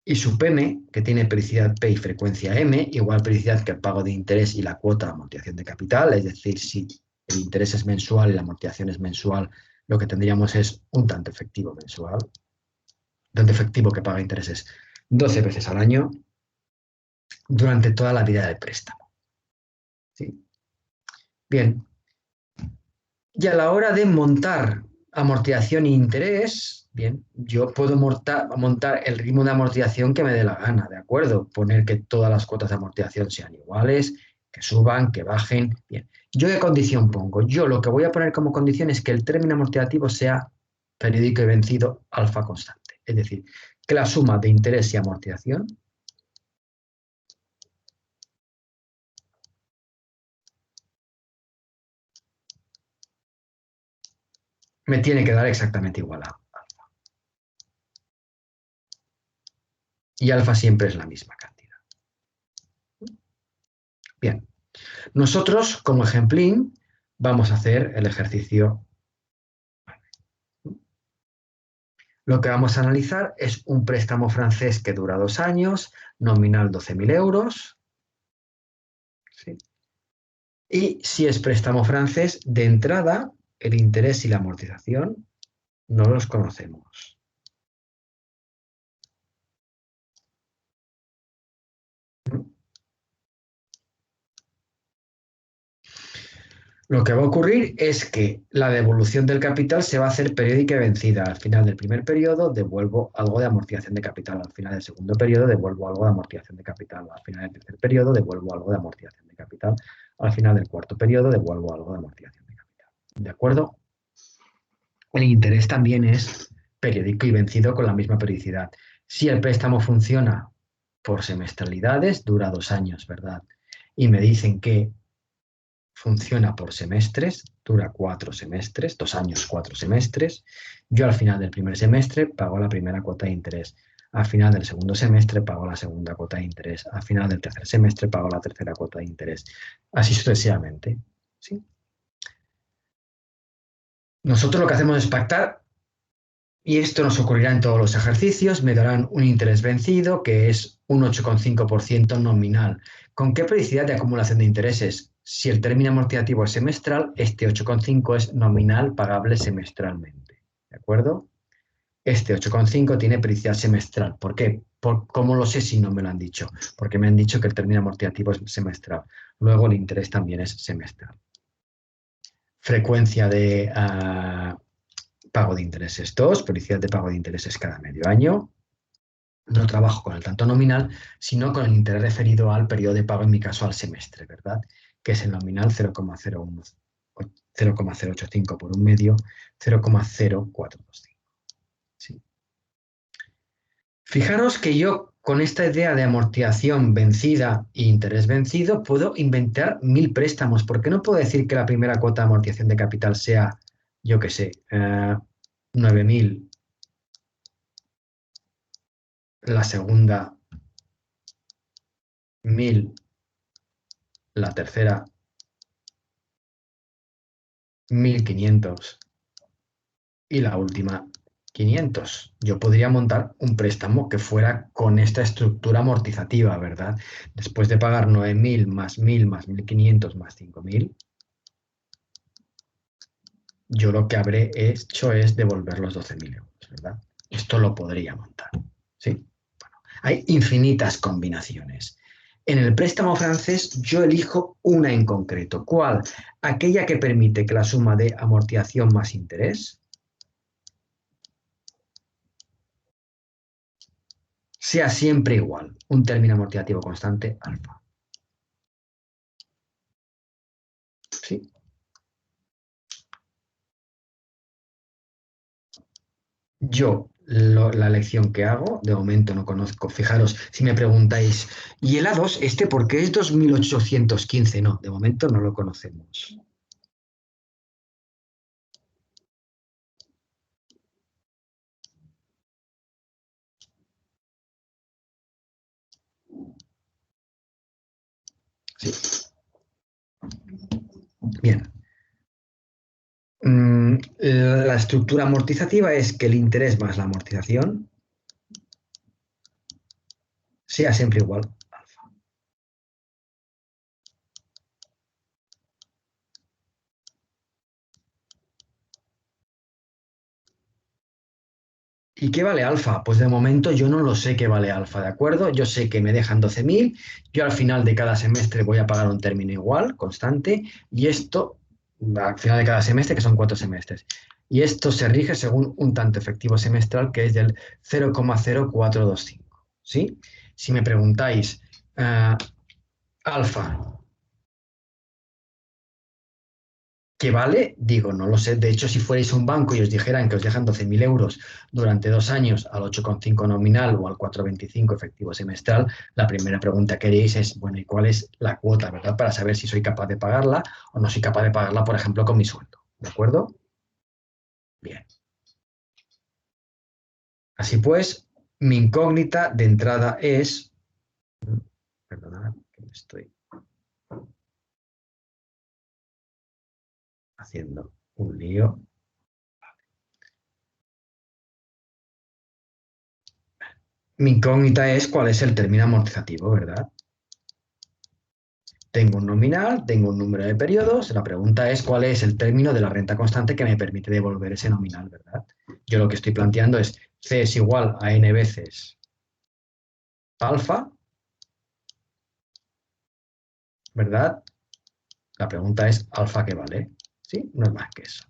y su PM, que tiene periodicidad P y frecuencia M, igual periodicidad que el pago de interés y la cuota de amortización de capital, es decir, si el interés es mensual y la amortización es mensual, lo que tendríamos es un tanto efectivo mensual. Tanto efectivo que paga intereses 12 veces al año durante toda la vida del préstamo. ¿Sí? Bien. Y a la hora de montar amortización e interés, bien, yo puedo montar el ritmo de amortización que me dé la gana, ¿de acuerdo? Poner que todas las cuotas de amortización sean iguales, que suban, que bajen, bien. ¿Yo qué condición pongo? Yo lo que voy a poner como condición es que el término amortizativo sea periódico y vencido alfa constante. Es decir, que la suma de interés y amortización me tiene que dar exactamente igual a alfa. Y alfa siempre es la misma cantidad. Bien, nosotros como ejemplín vamos a hacer el ejercicio. Lo que vamos a analizar es un préstamo francés que dura 2 años, nominal 12.000 euros. ¿Sí? Y si es préstamo francés, de entrada, el interés y la amortización no los conocemos. Lo que va a ocurrir es que la devolución del capital se va a hacer periódica y vencida. Al final del primer periodo devuelvo algo de amortización de capital. Al final del segundo periodo devuelvo algo de amortización de capital. Al final del tercer periodo devuelvo algo de amortización de capital. al final del cuarto periodo devuelvo algo de amortización de capital. ¿De acuerdo? El interés también es periódico y vencido con la misma periodicidad. Si el préstamo funciona por semestralidades, dura 2 años, ¿verdad? Y me dicen que funciona por semestres, dura 4 semestres, 2 años, 4 semestres. Yo al final del primer semestre pago la primera cuota de interés. Al final del segundo semestre pago la segunda cuota de interés. Al final del tercer semestre pago la tercera cuota de interés. Así sucesivamente. ¿Sí? Nosotros lo que hacemos es pactar, y esto nos ocurrirá en todos los ejercicios. Me darán un interés vencido que es un 8,5% nominal. ¿Con qué periodicidad de acumulación de intereses? Si el término amortizativo es semestral, este 8,5 es nominal pagable semestralmente. ¿De acuerdo? Este 8,5 tiene periodicidad semestral. ¿Por qué? ¿Cómo lo sé si no me lo han dicho? Porque me han dicho que el término amortizativo es semestral. Luego el interés también es semestral. Frecuencia de pago de intereses 2, periodicidad de pago de intereses cada medio año. No trabajo con el tanto nominal, sino con el interés referido al periodo de pago, en mi caso al semestre, ¿verdad? Que es el nominal 0,085 por un medio, 0,0425. ¿Sí? Fijaros que yo con esta idea de amortización vencida e interés vencido puedo inventar 1000 préstamos. ¿Por qué no puedo decir que la primera cuota de amortización de capital sea, yo qué sé, 9.000, la segunda 1.000, la tercera 1.500 y la última 500? Yo podría montar un préstamo que fuera con esta estructura amortizativa, ¿verdad? Después de pagar 9.000 más 1.000 más 1.500 más 5.000, yo lo que habré hecho es devolver los 12.000 euros, ¿verdad? Esto lo podría montar, ¿sí? Bueno, hay infinitas combinaciones. En el préstamo francés yo elijo una en concreto. ¿Cuál? Aquella que permite que la suma de amortización más interés sea siempre igual, un término amortizativo constante alfa. ¿Sí? La elección que hago, de momento no conozco. Fijaros, si me preguntáis, ¿y el A2, por qué es 2.815? No, de momento no lo conocemos. Sí. Bien. La estructura amortizativa es que el interés más la amortización sea siempre igual a alfa. ¿Y qué vale alfa? Pues de momento yo no lo sé qué vale alfa, ¿de acuerdo? Yo sé que me dejan 12.000, yo al final de cada semestre voy a pagar un término igual, constante, y esto, al final de cada semestre, que son 4 semestres, y esto se rige según un tanto efectivo semestral que es del 0,0425, ¿sí? Si me preguntáis, alfa, ¿qué vale? Digo, no lo sé. De hecho, si fuerais un banco y os dijeran que os dejan 12.000 euros durante 2 años al 8,5 nominal o al 4,25 efectivo semestral, la primera pregunta que haréis es, bueno, ¿y cuál es la cuota, verdad? Para saber si soy capaz de pagarla o no soy capaz de pagarla, por ejemplo, con mi sueldo. ¿De acuerdo? Bien. Así pues, mi incógnita de entrada es... Perdonad, que me estoy haciendo un lío. Mi incógnita es cuál es el término amortizativo, ¿verdad? Tengo un nominal, tengo un número de periodos. La pregunta es cuál es el término de la renta constante que me permite devolver ese nominal, ¿verdad? Yo lo que estoy planteando es C es igual a n veces alfa, ¿verdad? La pregunta es alfa, ¿qué vale? ¿Sí? No es más que eso.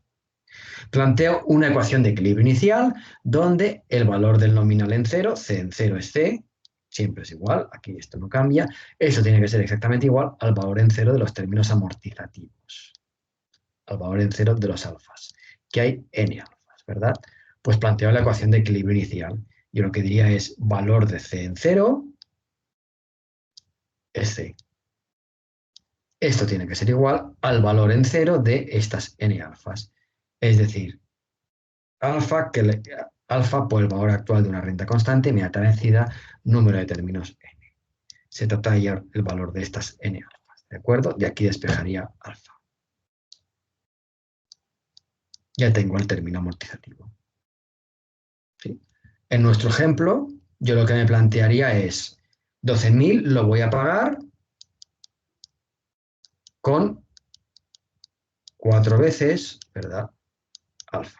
Planteo una ecuación de equilibrio inicial donde el valor del nominal en cero, C en cero es C, siempre es igual, aquí esto no cambia, eso tiene que ser exactamente igual al valor en cero de los términos amortizativos, al valor en cero de los alfas, que hay n alfas, ¿verdad? Pues planteo la ecuación de equilibrio inicial. Yo lo que diría es valor de c en cero es c. Esto tiene que ser igual al valor en cero de estas n alfas. Es decir, alfa por el valor actual de una renta constante, inmediata vencida, número de términos n. Se trata de hallar el valor de estas n alfas, ¿de acuerdo? De aquí despejaría alfa. Ya tengo el término amortizativo. ¿Sí? En nuestro ejemplo, yo lo que me plantearía es 12.000 lo voy a pagar con 4 veces, ¿verdad? Alfa.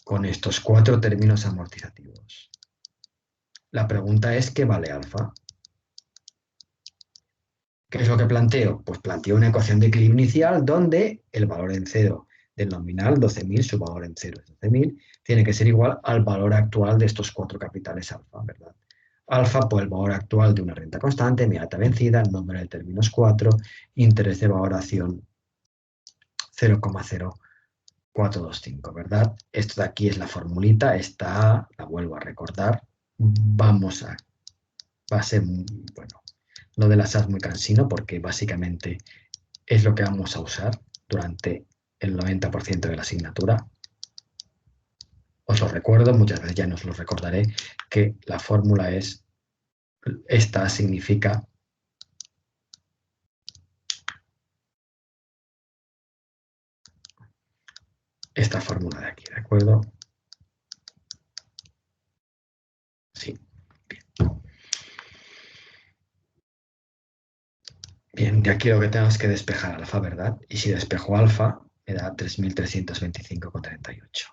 Con estos 4 términos amortizativos. La pregunta es, ¿qué vale alfa? ¿Qué es lo que planteo? Pues planteo una ecuación de equilibrio inicial donde el valor en cero del nominal, 12.000, su valor en cero es 12.000, tiene que ser igual al valor actual de estos 4 capitales alfa, ¿verdad? Alfa por el valor actual de una renta constante, inmediata vencida, número de términos 4, interés de valoración 0,0425, ¿verdad? Esto de aquí es la formulita, esta la vuelvo a recordar. Va a ser, bueno, lo de las as muy cansino porque básicamente es lo que vamos a usar durante el 90% de la asignatura. Os lo recuerdo, muchas veces ya no os lo recordaré, que la fórmula es, esta significa esta fórmula de aquí, ¿de acuerdo? Sí. Bien, de aquí lo que tengo es que despejar alfa, ¿verdad? Y si despejo alfa, me da 3.325,38.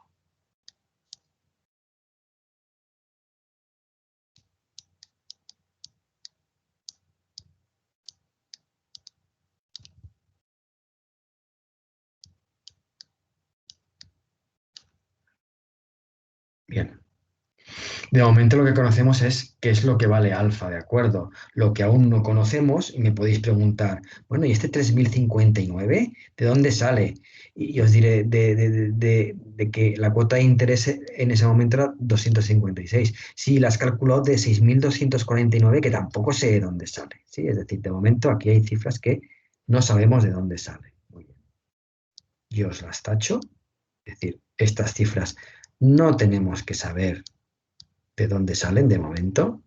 Bien. De momento lo que conocemos es qué es lo que vale alfa, ¿de acuerdo? Lo que aún no conocemos, y me podéis preguntar, bueno, ¿y este 3.059 de dónde sale? Y os diré de que la cuota de interés en ese momento era 256. Sí, la has calculado de 6.249, que tampoco sé de dónde sale. ¿Sí? Es decir, de momento aquí hay cifras que no sabemos de dónde salen. Muy bien. Yo os las tacho. Es decir, estas cifras no tenemos que saber de dónde salen de momento.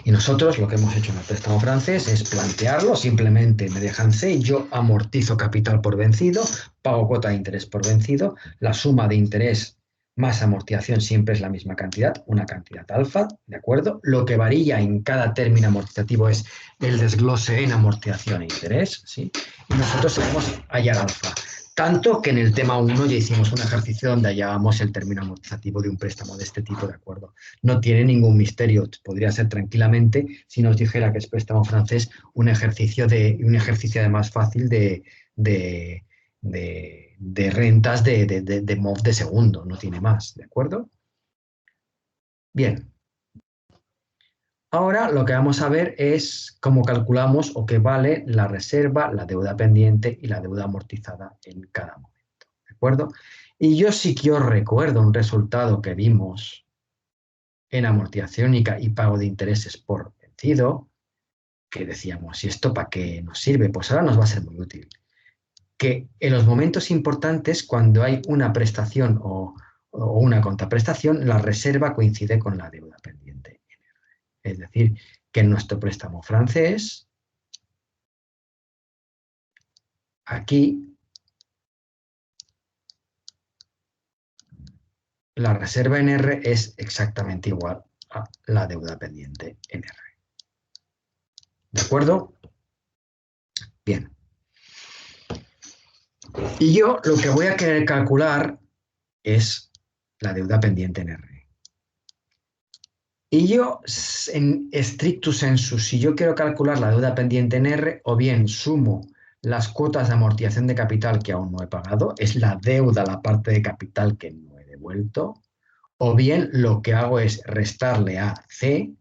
Y nosotros lo que hemos hecho en el préstamo francés es plantearlo, simplemente me dejan C, yo amortizo capital por vencido, pago cuota de interés por vencido, la suma de interés más amortización siempre es la misma cantidad, una cantidad alfa, ¿de acuerdo? Lo que varía en cada término amortizativo es el desglose en amortización e interés, ¿sí? Y nosotros sabemos hallar alfa. Tanto que en el tema 1 ya hicimos un ejercicio donde hallábamos el término amortizativo de un préstamo de este tipo, ¿de acuerdo? No tiene ningún misterio, podría ser tranquilamente, si nos dijera que es préstamo francés, un ejercicio además fácil de rentas de MOV de segundo, no tiene más, ¿de acuerdo? Bien, ahora lo que vamos a ver es cómo calculamos o qué vale la reserva, la deuda pendiente y la deuda amortizada en cada momento, ¿de acuerdo? Y yo sí que os recuerdo un resultado que vimos en amortización y pago de intereses por vencido, que decíamos, ¿y esto para qué nos sirve? Pues ahora nos va a ser muy útil. Que en los momentos importantes, cuando hay una prestación o una contraprestación, la reserva coincide con la deuda pendiente. Es decir, que en nuestro préstamo francés, aquí, la reserva en R es exactamente igual a la deuda pendiente en R. ¿De acuerdo? Bien. Y yo lo que voy a querer calcular es la deuda pendiente en R. Y yo, en stricto sensu, si yo quiero calcular la deuda pendiente en R, o bien sumo las cuotas de amortización de capital que aún no he pagado, es la deuda, la parte de capital que no he devuelto, o bien lo que hago es restarle a C,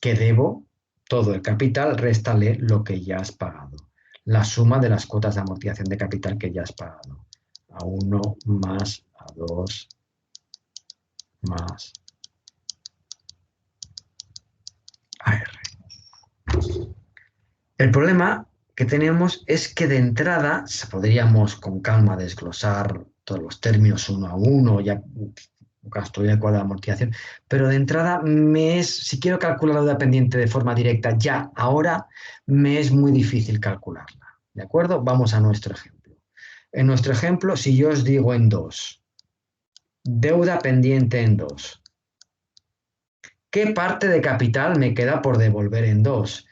que debo, todo el capital, réstale lo que ya has pagado. La suma de las cuotas de amortización de capital que ya has pagado. A 1 más A2 más AR. El problema que tenemos es que de entrada podríamos con calma desglosar todos los términos uno a uno, ya construir el cuadro de amortización, pero de entrada si quiero calcular la deuda pendiente de forma directa ya, ahora, me es muy difícil calcularla. ¿De acuerdo? Vamos a nuestro ejemplo. En nuestro ejemplo, si yo os digo en 2, deuda pendiente en 2, ¿qué parte de capital me queda por devolver en 2?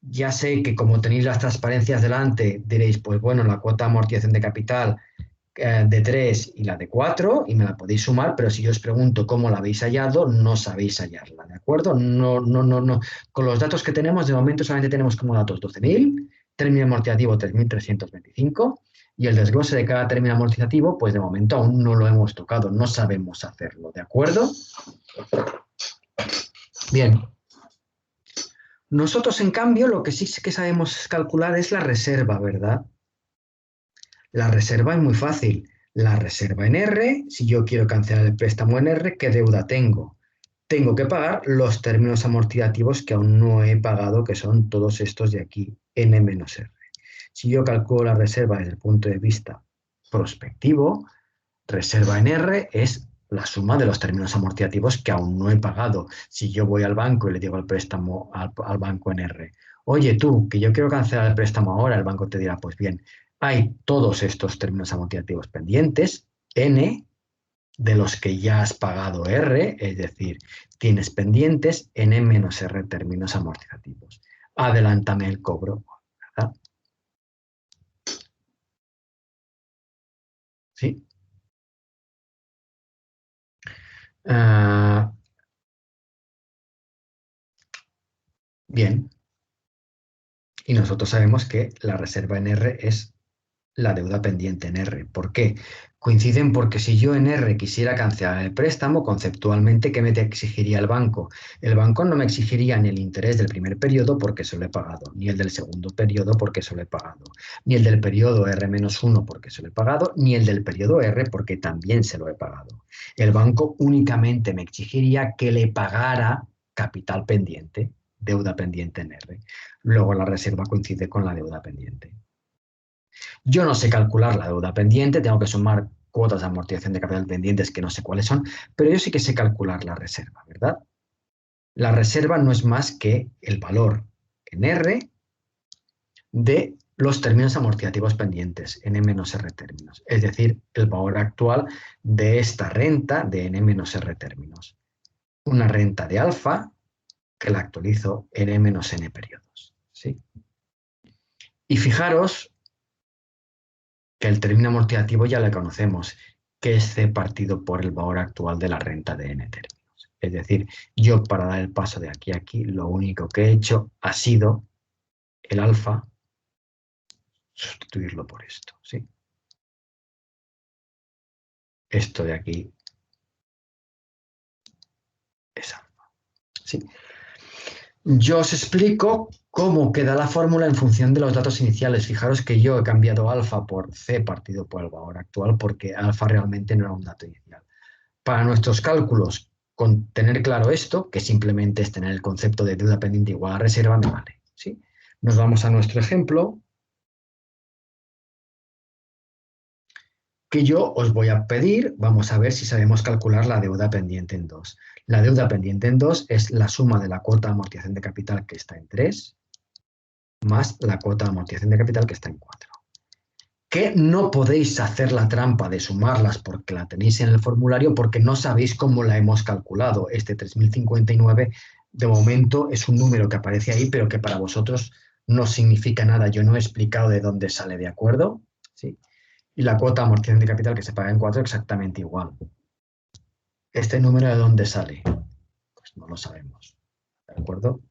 Ya sé que como tenéis las transparencias delante, diréis, pues bueno, la cuota de amortización de capital de 3 y la de 4, y me la podéis sumar, pero si yo os pregunto cómo la habéis hallado, no sabéis hallarla, ¿de acuerdo? No, no, no, no. Con los datos que tenemos, de momento solamente tenemos como datos 12.000, término amortizativo 3.325, y el desglose de cada término amortizativo, pues de momento aún no lo hemos tocado, no sabemos hacerlo, ¿de acuerdo? Bien. Nosotros, en cambio, lo que sí que sabemos calcular es la reserva, ¿verdad? La reserva es muy fácil. La reserva en R, si yo quiero cancelar el préstamo en R, ¿qué deuda tengo? Tengo que pagar los términos amortizativos que aún no he pagado, que son todos estos de aquí, N-R. Si yo calculo la reserva desde el punto de vista prospectivo, reserva en R es la suma de los términos amortizativos que aún no he pagado. Si yo voy al banco y le digo al préstamo al banco en R, oye tú, que yo quiero cancelar el préstamo ahora, el banco te dirá, pues bien, hay todos estos términos amortizativos pendientes, N, de los que ya has pagado R, es decir, tienes pendientes N menos R términos amortizativos. Adelántame el cobro, ¿verdad? ¿Sí? Bien. Y nosotros sabemos que la reserva en R es la deuda pendiente en R. ¿Por qué? Coinciden porque si yo en R quisiera cancelar el préstamo, conceptualmente, ¿qué me exigiría el banco? El banco no me exigiría ni el interés del primer periodo porque se lo he pagado, ni el del segundo periodo porque se lo he pagado, ni el del periodo R-1 porque se lo he pagado, ni el del periodo R porque también se lo he pagado. El banco únicamente me exigiría que le pagara capital pendiente, deuda pendiente en R. Luego la reserva coincide con la deuda pendiente. Yo no sé calcular la deuda pendiente, tengo que sumar cuotas de amortización de capital pendientes que no sé cuáles son, pero yo sí que sé calcular la reserva, ¿verdad? La reserva no es más que el valor en R de los términos amortizativos pendientes, N menos R términos, es decir, el valor actual de esta renta de N menos R términos. Una renta de alfa que la actualizo N menos N periodos. ¿Sí? Y fijaros que el término amortizativo ya lo conocemos, que es C partido por el valor actual de la renta de N términos. Es decir, yo para dar el paso de aquí a aquí, lo único que he hecho ha sido el alfa, sustituirlo por esto, ¿sí? Esto de aquí es alfa, ¿sí? Yo os explico cómo queda la fórmula en función de los datos iniciales. Fijaros que yo he cambiado alfa por C partido por el valor actual porque alfa realmente no era un dato inicial. Para nuestros cálculos, con tener claro esto, que simplemente es tener el concepto de deuda pendiente igual a reserva, me vale. ¿Sí? Nos vamos a nuestro ejemplo, que yo os voy a pedir, vamos a ver si sabemos calcular la deuda pendiente en 2. La deuda pendiente en 2 es la suma de la cuota de amortización de capital que está en 3, más la cuota de amortización de capital que está en 4. Que no podéis hacer la trampa de sumarlas porque la tenéis en el formulario porque no sabéis cómo la hemos calculado. Este 3059 de momento es un número que aparece ahí, pero que para vosotros no significa nada. Yo no he explicado de dónde sale, ¿de acuerdo? ¿Sí? Y la cuota de amortización de capital que se paga en 4 exactamente igual. ¿Este número de dónde sale? Pues no lo sabemos. ¿De acuerdo?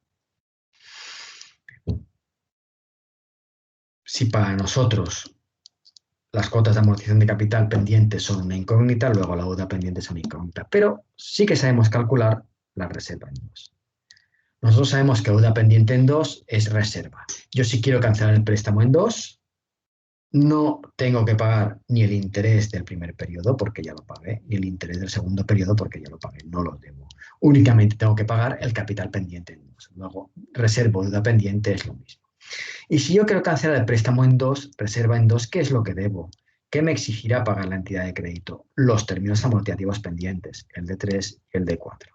Si para nosotros las cuotas de amortización de capital pendientes son una incógnita, luego la deuda pendiente es una incógnita. Pero sí que sabemos calcular la reserva en 2. Nosotros sabemos que deuda pendiente en 2 es reserva. Yo si quiero cancelar el préstamo en 2, no tengo que pagar ni el interés del primer periodo porque ya lo pagué, ni el interés del segundo periodo porque ya lo pagué, no lo debo. Únicamente tengo que pagar el capital pendiente en 2. Luego, reserva o deuda pendiente es lo mismo. Y si yo quiero cancelar el préstamo en 2, reserva en 2, ¿qué es lo que debo? ¿Qué me exigirá pagar la entidad de crédito? Los términos amortizativos pendientes, el de 3 y el de 4,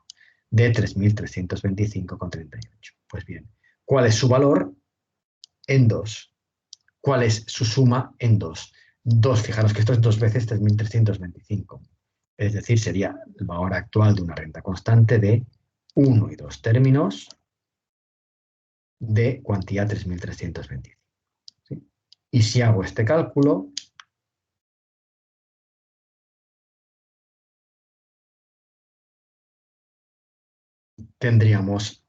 de 3.325,38. Pues bien, ¿cuál es su valor? En 2. ¿Cuál es su suma en 2? 2, fijaros que esto es 2 veces 3.325. Es decir, sería el valor actual de una renta constante de 1 y 2 términos de cuantía 3.325. ¿Sí? Y si hago este cálculo, tendríamos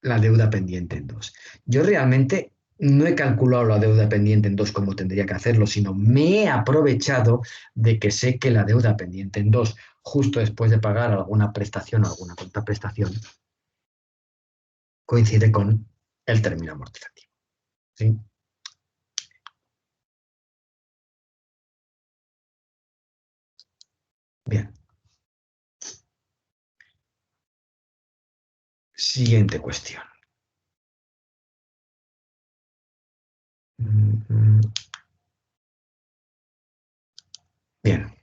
la deuda pendiente en 2. Yo realmente no he calculado la deuda pendiente en 2 como tendría que hacerlo, sino me he aprovechado de que sé que la deuda pendiente en 2, justo después de pagar alguna prestación o alguna contraprestación, coincide con el término amortizativo. ¿Sí? Bien. Siguiente cuestión. Bien.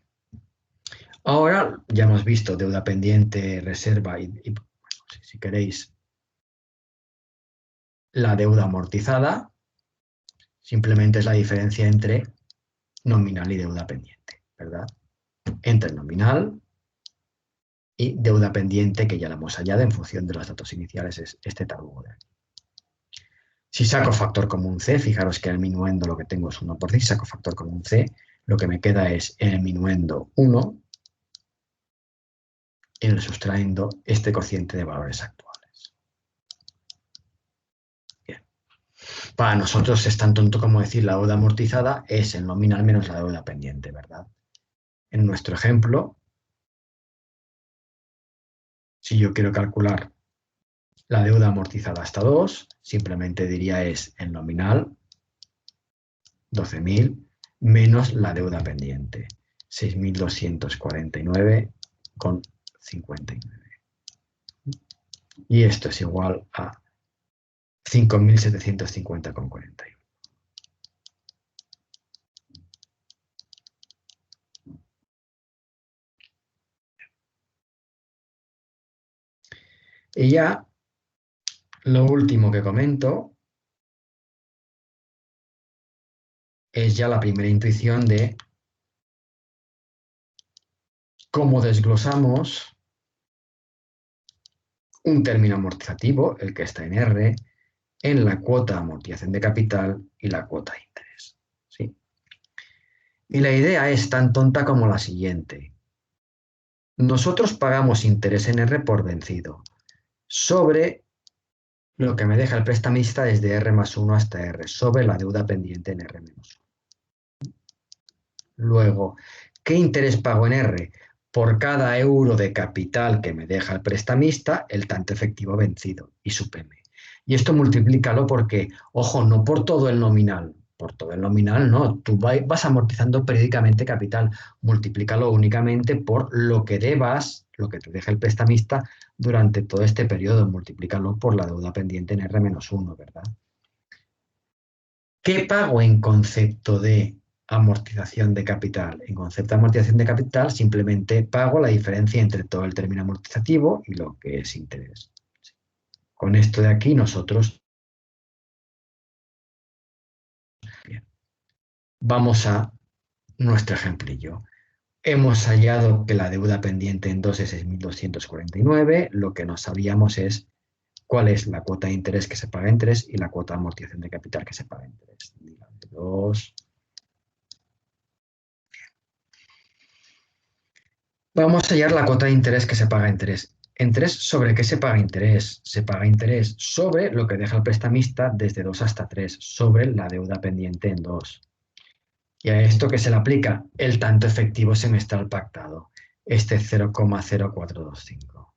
Ahora ya hemos visto deuda pendiente, reserva y bueno, si queréis, la deuda amortizada. Simplemente es la diferencia entre nominal y deuda pendiente, ¿verdad? Entre nominal y deuda pendiente, que ya la hemos hallado en función de los datos iniciales, es este tabulador de aquí. Si saco factor común C, fijaros que en el minuendo lo que tengo es 1 por C, si saco factor común C, lo que me queda es en el minuendo 1, en el sustrayendo este cociente de valores actuales. Bien. Para nosotros es tan tonto como decir la deuda amortizada es el nominal menos la deuda pendiente, ¿verdad? En nuestro ejemplo, si yo quiero calcular la deuda amortizada hasta 2, simplemente diría es el nominal, 12.000, menos la deuda pendiente, 6.249,59. Y esto es igual a 5.750,41. Y ya, lo último que comento es ya la primera intuición de cómo desglosamos un término amortizativo, el que está en R, en la cuota de amortización de capital y la cuota de interés. ¿Sí? Y la idea es tan tonta como la siguiente. Nosotros pagamos interés en R por vencido sobre lo que me deja el prestamista desde R más 1 hasta R, sobre la deuda pendiente en R menos 1. Luego, ¿qué interés pago en R? Por cada euro de capital que me deja el prestamista, el tanto efectivo vencido y su PM. Y esto multiplícalo porque, ojo, no por todo el nominal, por todo el nominal no, tú vas amortizando periódicamente capital, multiplícalo únicamente por lo que debas, lo que te deja el prestamista durante todo este periodo, multiplícalo por la deuda pendiente en R-1, ¿verdad? ¿Qué pago en concepto de amortización de capital? En concepto de amortización de capital simplemente pago la diferencia entre todo el término amortizativo y lo que es interés. Con esto de aquí nosotros... Bien, vamos a nuestro ejemplillo. Hemos hallado que la deuda pendiente en 2 es 6.249. Lo que no sabíamos es cuál es la cuota de interés que se paga en 3 y la cuota de amortización de capital que se paga en 3. 2 Vamos a hallar la cuota de interés que se paga interés. ¿Interés sobre qué se paga interés? Se paga interés sobre lo que deja el prestamista desde 2 hasta 3, sobre la deuda pendiente en 2. ¿Y a esto qué se le aplica? El tanto efectivo semestral pactado, este 0,0425.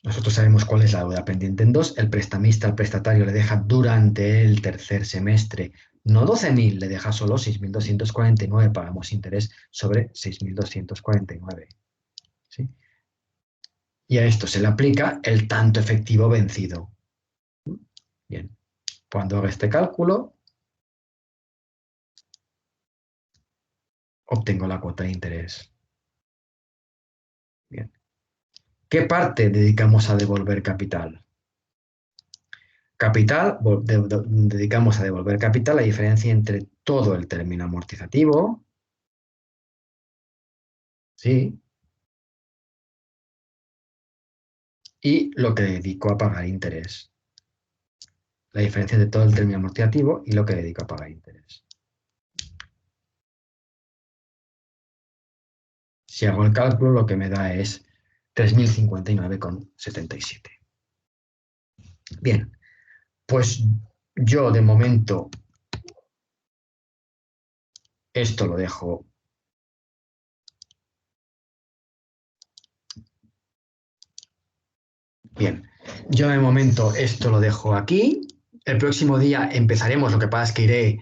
Nosotros sabemos cuál es la deuda pendiente en 2. El prestamista al prestatario le deja durante el tercer semestre no 12.000, le deja solo 6.249. Pagamos interés sobre 6.249. ¿Sí? Y a esto se le aplica el tanto efectivo vencido. Bien, cuando hago este cálculo, obtengo la cuota de interés. Bien. ¿Qué parte dedicamos a devolver capital? Capital, dedicamos a devolver capital la diferencia entre todo el término amortizativo, ¿sí? Y lo que dedico a pagar interés. La diferencia entre todo el término amortizativo y lo que dedico a pagar interés. Si hago el cálculo, lo que me da es 3.059,77. Bien, pues yo de momento esto lo dejo. Bien, yo de momento esto lo dejo aquí. El próximo día empezaremos, lo que pasa es que iré